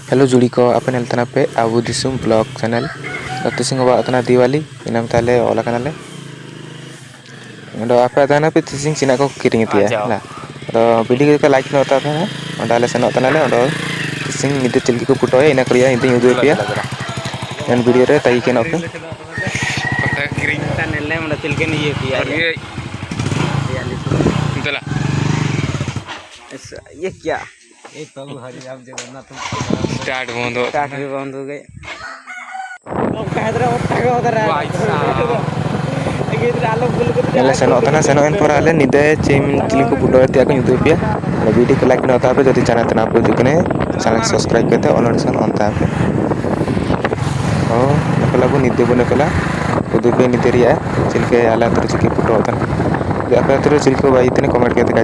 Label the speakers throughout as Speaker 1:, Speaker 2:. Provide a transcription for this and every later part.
Speaker 1: Hello जुड़ी को अपन हेल्तना पे आबू दिसुम ब्लॉग चैनल तिसिंग बातना दिवाली इनाम ताले ओला कनाले ओंडो आपे दाना पे तिसिंग चिना को किरिंग तिया ला तो वीडियो के लाइक न होता था ओंडाले सेनो तनाले ओंडो तिसिंग निदे चिलकी को पुटोय इना करिया इंते युदु पिया एन वीडियो रे ताई के नोके
Speaker 2: पता किरिंग
Speaker 3: नेले मन चिलके नहीं पिया
Speaker 2: ये चला
Speaker 3: ये क्या ये तो हरी राम जगन्नाथ
Speaker 2: स्टार्ट
Speaker 3: भी बंद हो गए तो कहदरा ओटा उधर
Speaker 2: भाई साहब
Speaker 1: एले सेनो तना सेनो एन पर आले निदे चिम चिलकी को पुटोय तिया को युदु पिया वीडियो को लाइक न होता पे जति चैनल तना पे जुकने चैनल सब्सक्राइब करते ऑनलाइन ऑनता पे ओ नकला को निदे बने कला युदु पे निदे रिया चिलके आला तर चिलकी पुटो तना आपे तर चिलको बाई तने कमेंट करते का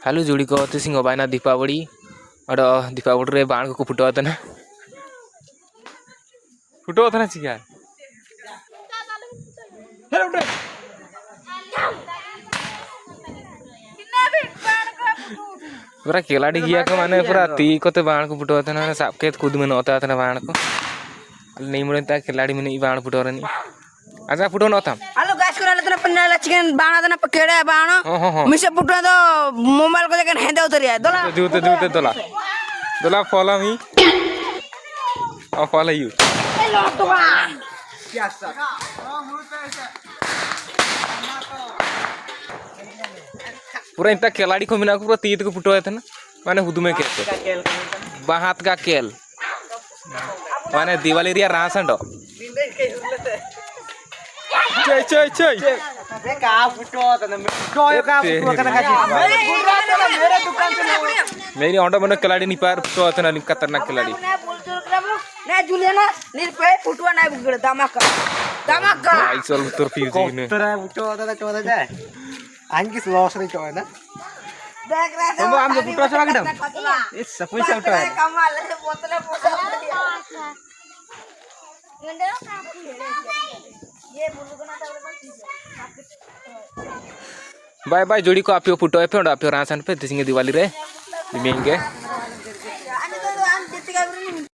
Speaker 1: हेलो जुड़ी को तिसिंग बायना दीपावली और दीपावली रे बाण को फुटो तना
Speaker 2: चिका पूरा खिलाड़ी गया को माने पूरा ती कोते बाण को फुटो तना साब के खुद में नोता तना बाण को नहीं मुड़े ता खिलाड़ी में नहीं बाण फुटो रनी आजा फुटो नोता
Speaker 4: हेलो गाइस को लेतना पन्ना चिकन बाणा देना पकेड़े बाणो मिसे फुटो तो मोबाइल को लेकर हेंदे उतरिया दोला
Speaker 2: जूते दोला फॉलो मी और फॉलो यू पूरा इंता खिलाड़ी को मिना को पूरा तीत को फुटो थे ना माने हुदु में कहते बाहात का केल माने दिवाली रिया रासंडो चय
Speaker 3: का फुटो तना का फुटो कना का मेरे दुकान से
Speaker 2: मेरी ऑटो में खिलाड़ी नहीं पार फुटो तना खतरनाक खिलाड़ी
Speaker 4: ना जुलियाना निर्पय फुटवा ना बिगड़ धमाका
Speaker 2: आई सोल तो फ्यूज ने
Speaker 3: तेरा फुटो तना चोदा जाए आंकी लॉस रे चोय ना
Speaker 4: देख रहा
Speaker 3: हम जो फुटो से एकदम ये सब पैसा उठा है
Speaker 4: कमाल से बोतले पोसा ये बुलु को ना
Speaker 2: बाय बाय जोड़ी को आप फुटो पे आप रासन पे दिखेंगे दिवाली रे मिलेंगे।